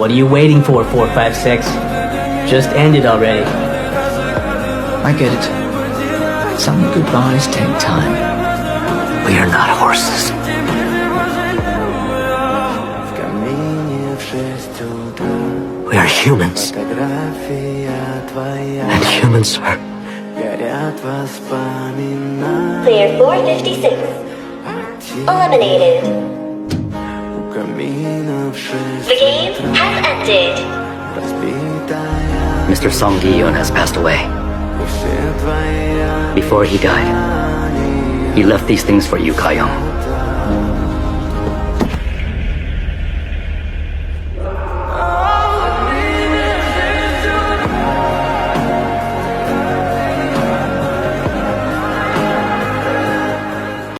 What are you waiting for, 456? Just end it already. I get it. Some goodbyes take time. We are not horses. We are humans. And humans are... Clear 456. Eliminated. The game has ended. Mr. Song Gi-yeon has passed away. Before he died, he left these things for you, Ka-young.